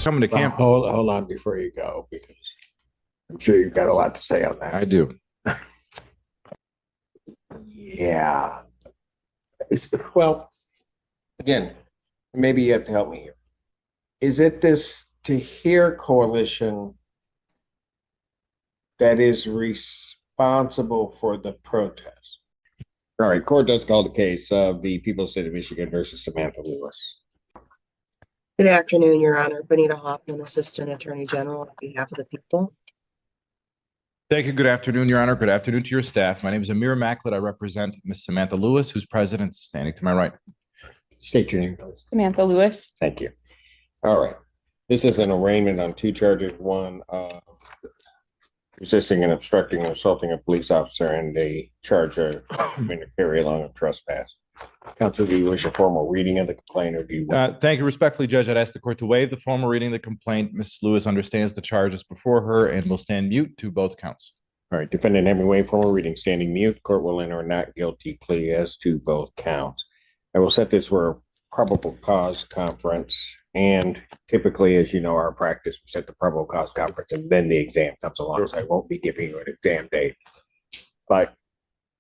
coming to camp. Hold on before you go, because I'm sure you've got a lot to say on that. I do. Yeah. Well, again, maybe you have to help me here. Is it this To Hear coalition that is responsible for the protest? All right, court does call the case of the people of the state of Michigan versus Samantha Lewis. Good afternoon, Your Honor. Benita Hoffman, Assistant Attorney General on behalf of the people. Thank you. Good afternoon, Your Honor. Good afternoon to your staff. My name is Amir Macklett. I represent Ms. Samantha Lewis, who's president, standing to my right. State your name, please. Samantha Lewis. Thank you. All right. This is an arraignment on two charges. One, resisting and obstructing and assaulting a police officer, and a charge of carry along of trespass. Counsel, do you wish a formal reading of the complaint, or do you want? Thank you. Respectfully, Judge, I'd ask the court to waive the formal reading of the complaint. Ms. Lewis understands the charges before her and will stand mute to both counts. All right. Defendant having waived formal reading, standing mute. Court will enter a not guilty plea as to both counts. I will set this for a probable cause conference. And typically, as you know, our practice, we set the probable cause conference and then the exam comes along. So I won't be giving you an exam date. But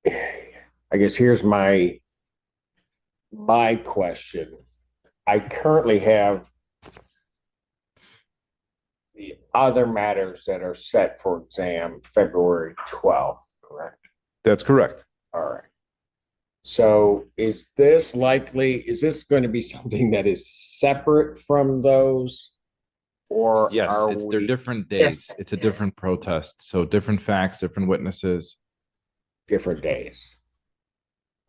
I guess here's my question. I currently have the other matters that are set for exam February 12th, correct? That's correct. All right. So is this going to be something that is separate from those? Or yes, they're different days. Yes. It's a different protest. So different facts, different witnesses. Different days.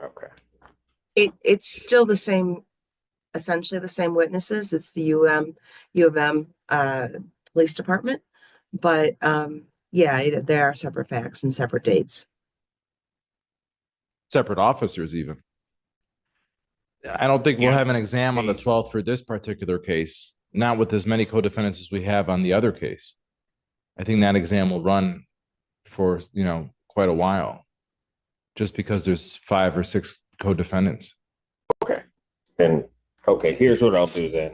Okay. It's still the same, essentially the same witnesses. It's the U of M police department. But yeah, there are separate facts and separate dates. Separate officers, even. I don't think we'll have an exam on the 12th for this particular case, not with as many co-defendants as we have on the other case. I think that exam will run for, quite a while, just because there's 5 or 6 co-defendants. Okay. And okay, here's what I'll do then.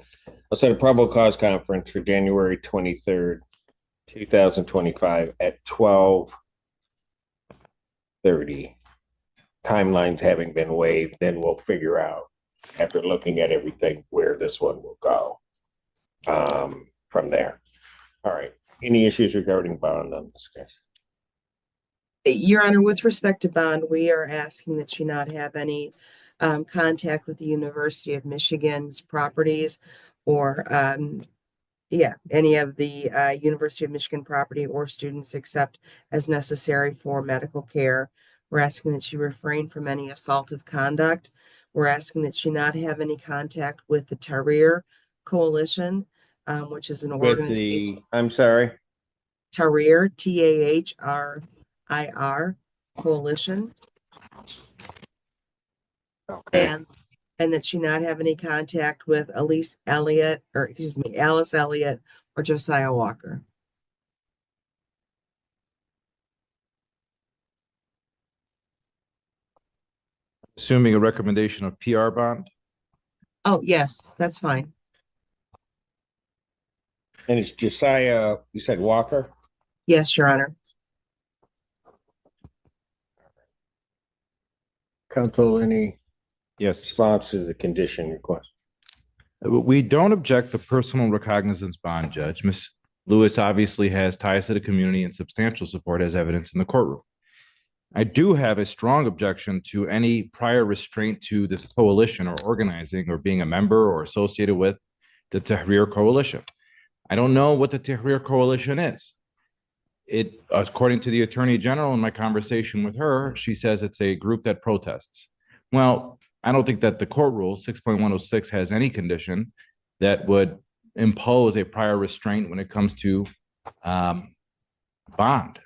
I'll set a probable cause conference for January 23rd, 2025 at 12:30. Timelines having been waived, then we'll figure out, after looking at everything, where this one will go from there. All right. Any issues regarding bond on this case? Your Honor, with respect to bond, we are asking that you not have any contact with the University of Michigan's properties or any of the University of Michigan property or students except as necessary for medical care. We're asking that you refrain from any assaultive conduct. We're asking that you not have any contact with the Tahrir Coalition, which is an organization. I'm sorry? Tahrir, TAHRIR Coalition. Okay. And that you not have any contact with Alice Elliott or Josiah Walker. Assuming a recommendation of PR bond? Oh, yes, that's fine. And it's Josiah, you said Walker? Yes, Your Honor. Counsel, any Yes. response to the condition request? We don't object to personal recognizance bond, Judge. Ms. Lewis obviously has ties to the community and substantial support as evidence in the courtroom. I do have a strong objection to any prior restraint to this coalition or organizing or being a member or associated with the Tahrir Coalition. I don't know what the Tahrir Coalition is. According to the Attorney General in my conversation with her, she says it's a group that protests. Well, I don't think that the court rule 6.106 has any condition that would impose a prior restraint when it comes to bond.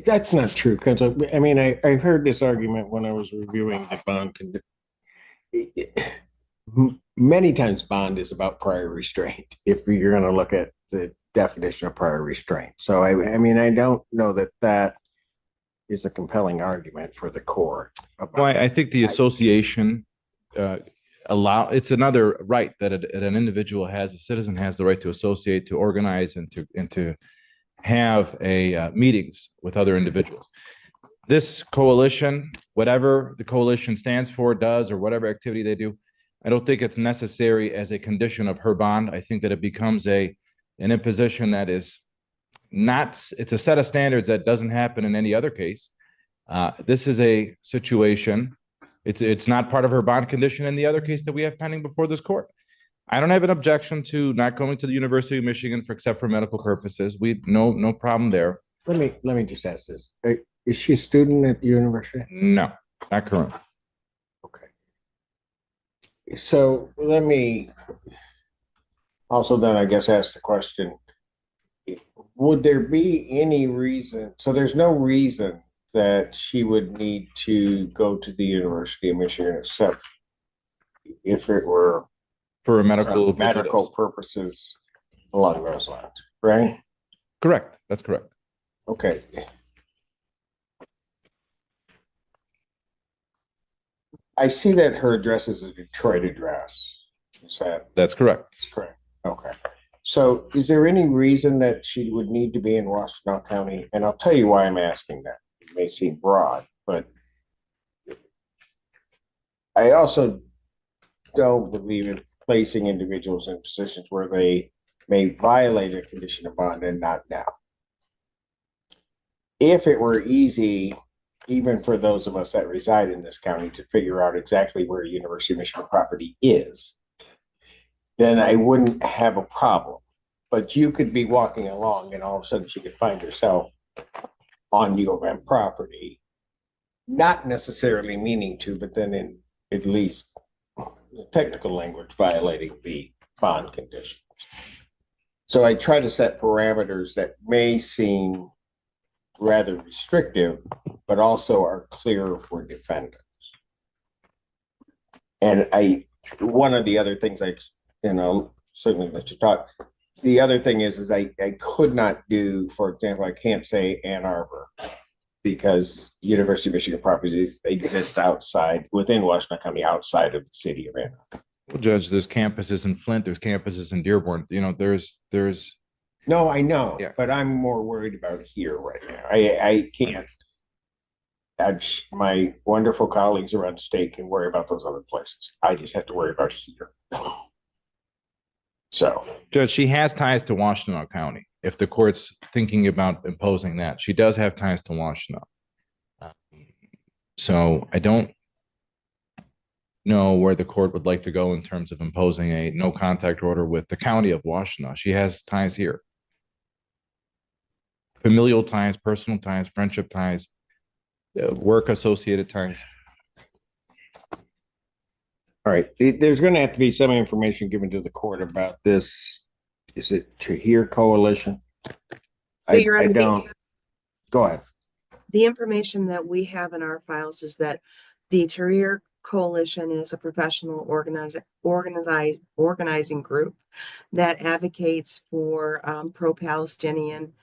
That's not true, because I mean, I heard this argument when I was reviewing the bond condition. Many times bond is about prior restraint, if you're going to look at the definition of prior restraint. So I mean, I don't know that is a compelling argument for the court. Well, I think the association it's another right that an individual has, a citizen has the right to associate, to organize, and to have meetings with other individuals. This coalition, whatever the coalition stands for, does, or whatever activity they do, I don't think it's necessary as a condition of her bond. I think that it becomes an imposition that is not, it's a set of standards that doesn't happen in any other case. This is a situation, it's not part of her bond condition in the other case that we have pending before this court. I don't have an objection to not going to the University of Michigan except for medical purposes. No problem there. Let me just ask this. Is she a student at the university? No, not current. Okay. So let me also then, I guess, ask the question, would there be any reason, so there's no reason that she would need to go to the University of Michigan except if it were For a medical purposes along those lines, right? Correct. That's correct. Okay. I see that her address is a Detroit address. That's correct. That's correct. Okay. So is there any reason that she would need to be in Washtenaw County? And I'll tell you why I'm asking that. It may seem broad, but I also don't believe in placing individuals in positions where they may violate a condition of bond and not now. If it were easy, even for those of us that reside in this county, to figure out exactly where University of Michigan property is, then I wouldn't have a problem. But you could be walking along and all of a sudden she could find herself on U of M property, not necessarily meaning to, but then in at least technical language violating the bond conditions. So I try to set parameters that may seem rather restrictive, but also are clear for defendants. And one of the other things certainly let you talk. The other thing is I could not do, for example, I can't say Ann Arbor because University of Michigan properties exist within Washtenaw County, outside of the city of Ann Arbor. Well, Judge, there's campuses in Flint, there's campuses in Dearborn. There's. No, I know, yeah. But I'm more worried about here right now. I can't. My wonderful colleagues around the state can worry about those other places. I just have to worry about here. So, Judge, she has ties to Washtenaw County. If the court's thinking about imposing that, she does have ties to Washtenaw. So I don't know where the court would like to go in terms of imposing a no contact order with the county of Washtenaw. She has ties here. Familial ties, personal ties, friendship ties, work associated ties. All right, there's going to have to be some information given to the court about this. Is it Tahir Coalition? So you're I don't. Go ahead. The information that we have in our files is that the Tahir Coalition is a professional organizing group that advocates for pro-Palestinian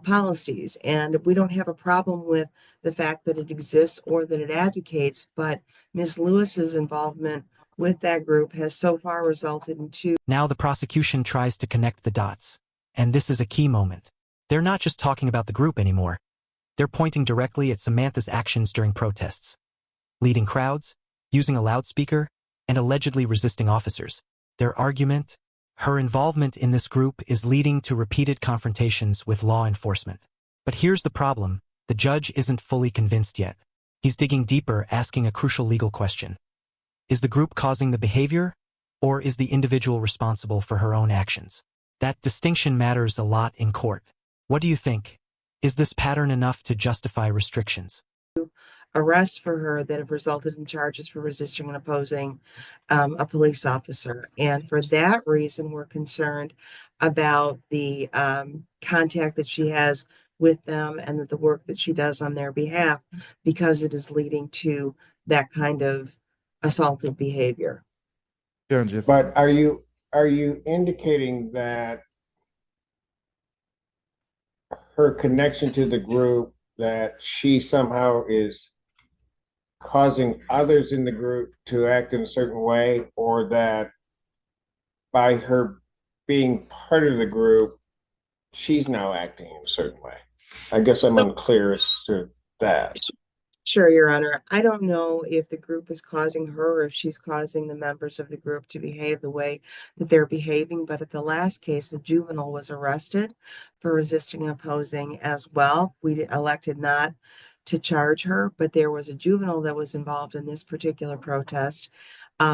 policies. And we don't have a problem with the fact that it exists or that it advocates, but Ms. Lewis's involvement with that group has so far resulted in two. Now the prosecution tries to connect the dots. And this is a key moment. They're not just talking about the group anymore. They're pointing directly at Samantha's actions during protests. Leading crowds, using a loudspeaker, and allegedly resisting officers. Their argument, her involvement in this group is leading to repeated confrontations with law enforcement. But here's the problem. The judge isn't fully convinced yet. He's digging deeper, asking a crucial legal question. Is the group causing the behavior, or is the individual responsible for her own actions? That distinction matters a lot in court. What do you think? Is this pattern enough to justify restrictions? Arrests for her that have resulted in charges for resisting and opposing a police officer. And for that reason, we're concerned about the contact that she has with them and the work that she does on their behalf, because it is leading to that kind of assaultive behavior. But are you indicating that her connection to the group, that she somehow is causing others in the group to act in a certain way, or that by her being part of the group, she's now acting in a certain way? I guess I'm unclear as to that. Sure, Your Honor. I don't know if the group is causing her or if she's causing the members of the group to behave the way that they're behaving. But at the last case, a juvenile was arrested for resisting and opposing as well. We elected not to charge her, but there was a juvenile that was involved in this particular protest.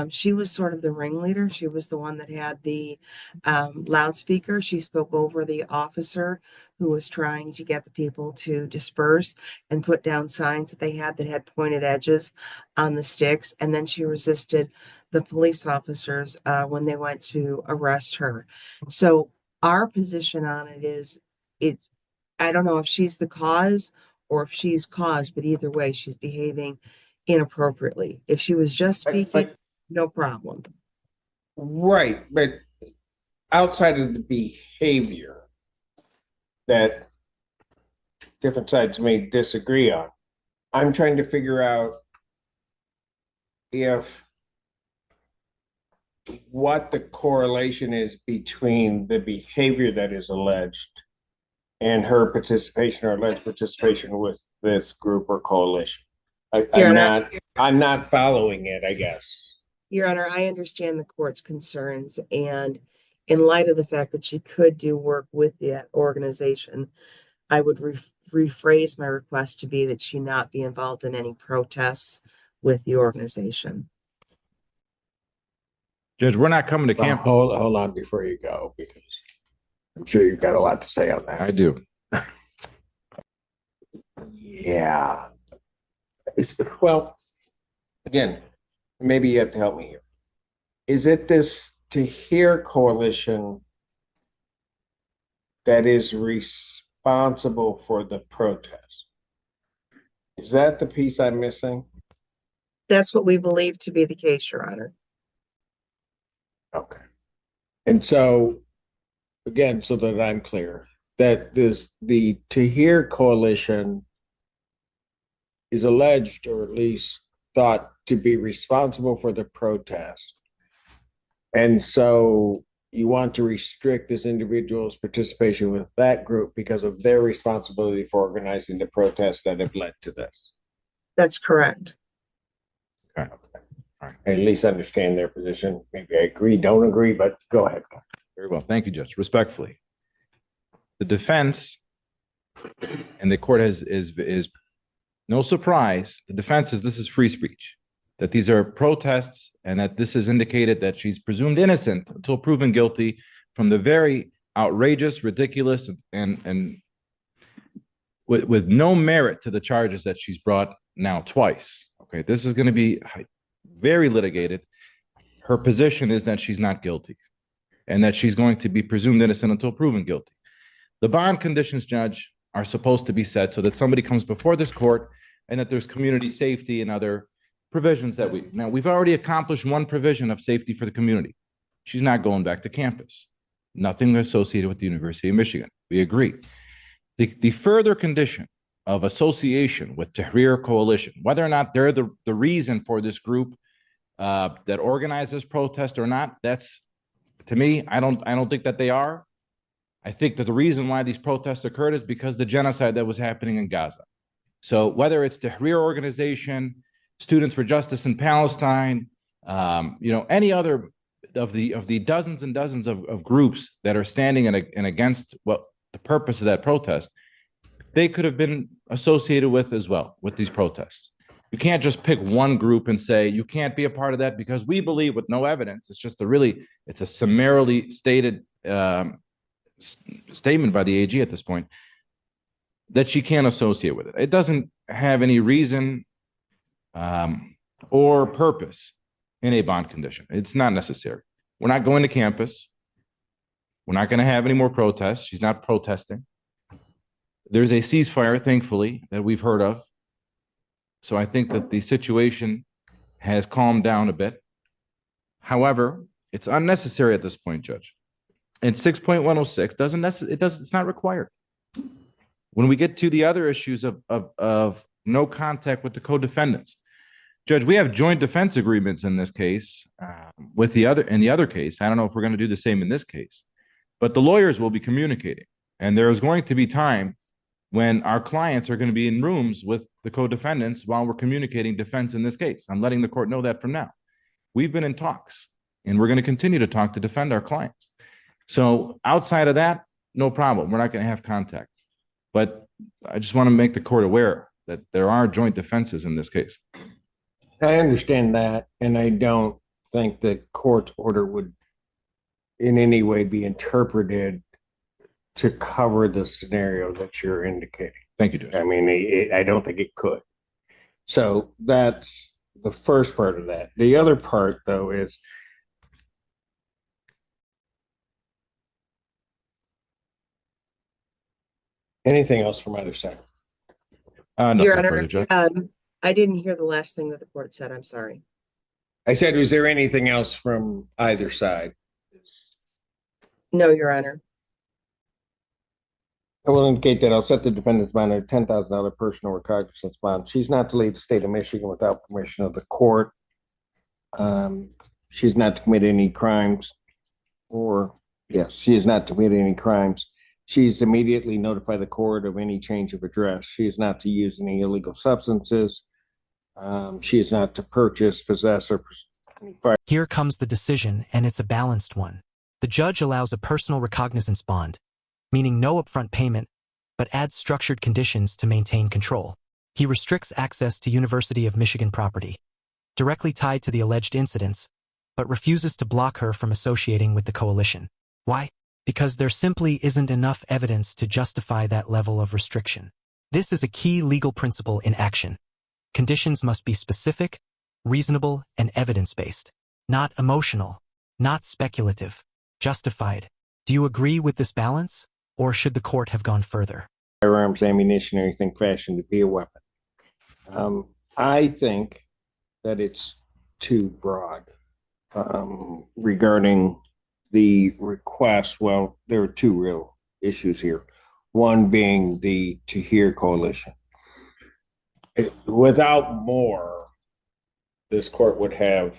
She was sort of the ringleader. She was the one that had the loudspeaker. She spoke over the officer who was trying to get the people to disperse and put down signs that they had pointed edges on the sticks. And then she resisted the police officers when they went to arrest her. So our position on it is I don't know if she's the cause or if she's caused, but either way, she's behaving inappropriately. If she was just speaking, no problem. Right, but outside of the behavior that different sides may disagree on, I'm trying to figure out what the correlation is between the behavior that is alleged and her participation or alleged participation with this group or coalition. I'm not following it, I guess. Your Honor, I understand the court's concerns, and in light of the fact that she could do work with the organization, I would rephrase my request to be that she not be involved in any protests with the organization. Judge, we're not coming to camp. Hold on before you go, because I'm sure you've got a lot to say on that. I do. Yeah. Well, again, maybe you have to help me here. Is it this To Hear coalition that is responsible for the protest? Is that the piece I'm missing? That's what we believe to be the case, Your Honor. Okay. And so, again, so that I'm clear, that the To Hear coalition is alleged, or at least thought to be responsible for the protest. And so you want to restrict this individual's participation with that group because of their responsibility for organizing the protests that have led to this. That's correct. Okay. All right. At least understand their position. Maybe I agree, don't agree, but go ahead. Very well. Thank you, Judge. Respectfully. The defense, and the court is no surprise, the defense is this is free speech, that these are protests, and that this is indicated that she's presumed innocent until proven guilty from the very outrageous, ridiculous, and with no merit to the charges that she's brought now twice. Okay, this is going to be very litigated. Her position is that she's not guilty and that she's going to be presumed innocent until proven guilty. The bond conditions, Judge, are supposed to be set so that somebody comes before this court and that there's community safety and other provisions that we've already accomplished one provision of safety for the community. She's not going back to campus. Nothing associated with the University of Michigan. We agree. The further condition of association with Tahrir Coalition, whether or not they're the reason for this group that organizes protest or not, that's, to me, I don't think that they are. I think that the reason why these protests occurred is because the genocide that was happening in Gaza. So whether it's Tahrir organization, Students for Justice in Palestine, any other of the dozens and dozens of groups that are standing and against what the purpose of that protest, they could have been associated with as well with these protests. You can't just pick one group and say you can't be a part of that because we believe with no evidence. It's just it's a summarily stated statement by the AG at this point that she can't associate with it. It doesn't have any reason or purpose in a bond condition. It's not necessary. We're not going to campus. We're not going to have any more protests. She's not protesting. There's a ceasefire, thankfully, that we've heard of. So I think that the situation has calmed down a bit. However, it's unnecessary at this point, Judge. And 6.106 it's not required. When we get to the other issues of no contact with the co-defendants, Judge, we have joint defense agreements in this case with the other case. I don't know if we're going to do the same in this case, but the lawyers will be communicating. And there is going to be time when our clients are going to be in rooms with the co-defendants while we're communicating defense in this case. I'm letting the court know that from now. We've been in talks, and we're going to continue to talk to defend our clients. So outside of that, no problem. We're not going to have contact. But I just want to make the court aware that there are joint defenses in this case. I understand that, and I don't think the court's order would in any way be interpreted to cover the scenario that you're indicating. Thank you, Judge. I mean, I don't think it could. So that's the first part of that. The other part, though, is anything else from either side? Nothing Your Honor, further, Judge. I didn't hear the last thing that the court said. I'm sorry. I said, was there anything else from either side? No, Your Honor. I will indicate that I'll set the defendant's bond at $10,000 personal recognizance bond. She's not to leave the state of Michigan without permission of the court. She's not to commit any crimes, she is not to commit any crimes. She's immediately notify the court of any change of address. She is not to use any illegal substances. She is not to purchase, possess, or Here comes the decision, and it's a balanced one. The judge allows a personal recognizance bond, meaning no upfront payment, but adds structured conditions to maintain control. He restricts access to University of Michigan property, directly tied to the alleged incidents, but refuses to block her from associating with the coalition. Why? Because there simply isn't enough evidence to justify that level of restriction. This is a key legal principle in action. Conditions must be specific, reasonable, and evidence-based, not emotional, not speculative, justified. Do you agree with this balance, or should the court have gone further? firearms, ammunition, or anything fashioned to be a weapon. I think that it's too broad regarding the request. Well, there are two real issues here. One being the To Hear Coalition. Without more, this court would have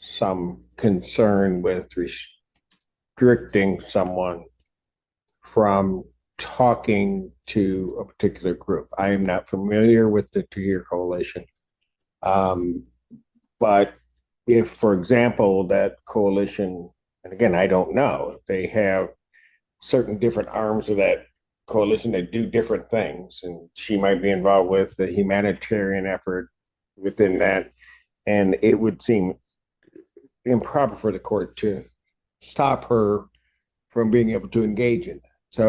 some concern with restricting someone from talking to a particular group. I am not familiar with the To Hear Coalition. But if, for example, that coalition, and again, I don't know, if they have certain different arms of that coalition that do different things, and she might be involved with the humanitarian effort within that, and it would seem improper for the court to stop her from being able to engage in that. So,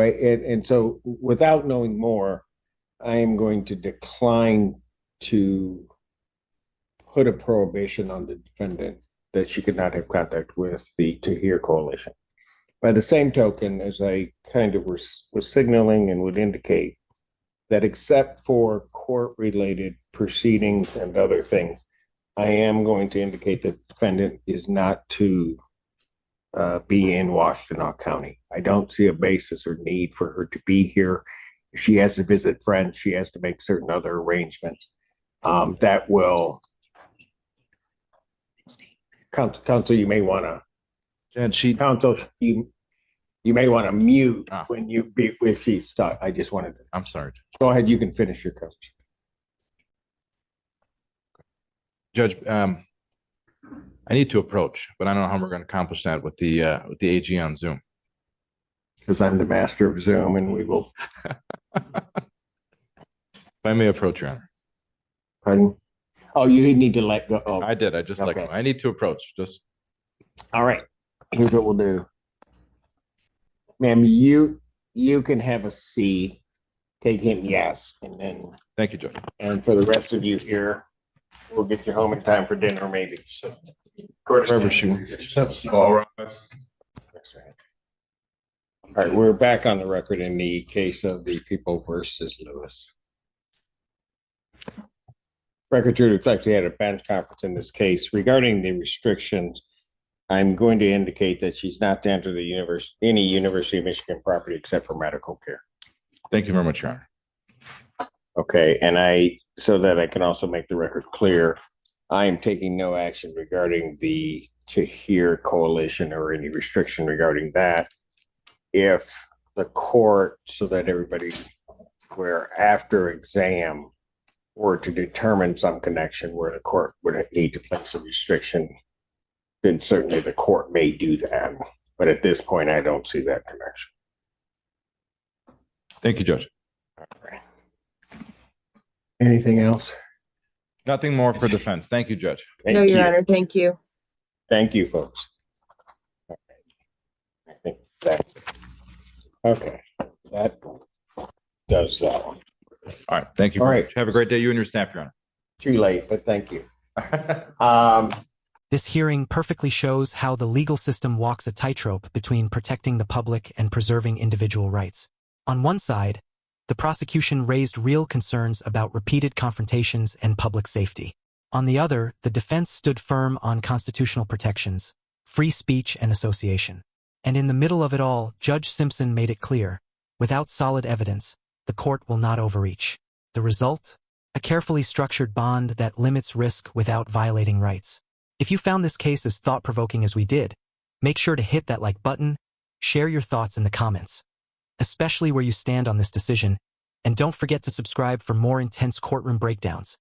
so without knowing more, I am going to decline to put a prohibition on the defendant that she could not have contact with the To Hear Coalition. By the same token, as I kind of was signaling and would indicate, that except for court-related proceedings and other things, I am going to indicate that the defendant is not to be in Washtenaw County. I don't see a basis or need for her to be here. If she has to visit friends, she has to make certain other arrangements that will. Counsel, you may want to. Counsel, you may want to mute when if she's stuck. I just wanted to. I'm sorry. Go ahead. You can finish your question. Judge, I need to approach, but I don't know how we're going to accomplish that with the AG on Zoom. Because I'm the master of Zoom, and we will. If I may approach, Your Honor. Pardon? Oh, you need to let go. Oh. I did. I just Okay. I need to approach. Just All right. Here's what we'll do. Ma'am, you can have a C. Take him yes, and then thank you, Judge. and for the rest of you here, we'll get you home in time for dinner, maybe. So, Wherever she all right, we're back on the record in the case of the People versus Lewis. Record to reflect we had a bench conference in this case regarding the restrictions. I'm going to indicate that she's not to enter the any University of Michigan property except for medical care. Thank you very much, Your Honor. Okay, and so that I can also make the record clear, I am taking no action regarding the To Hear coalition or any restriction regarding that. If the court, so that everybody, where after exam were to determine some connection where the court would need to place a restriction, then certainly the court may do that. But at this point, I don't see that connection. Thank you, Judge. Anything else? Nothing more for defense. Thank you, Judge. No, Your Honor, thank you. Thank you, folks. I think that's it. Okay, that does that one. All right. Thank you. All very right. much. Have a great day, you and your staff, Your Too late, but thank you. Honor. This hearing perfectly shows how the legal system walks a tightrope between protecting the public and preserving individual rights. On one side, the prosecution raised real concerns about repeated confrontations and public safety. On the other, the defense stood firm on constitutional protections, free speech and association. And in the middle of it all, Judge Simpson made it clear, without solid evidence, the court will not overreach. The result? A carefully structured bond that limits risk without violating rights. If you found this case as thought-provoking as we did, make sure to hit that like button, share your thoughts in the comments, especially where you stand on this decision, and don't forget to subscribe for more intense courtroom breakdowns.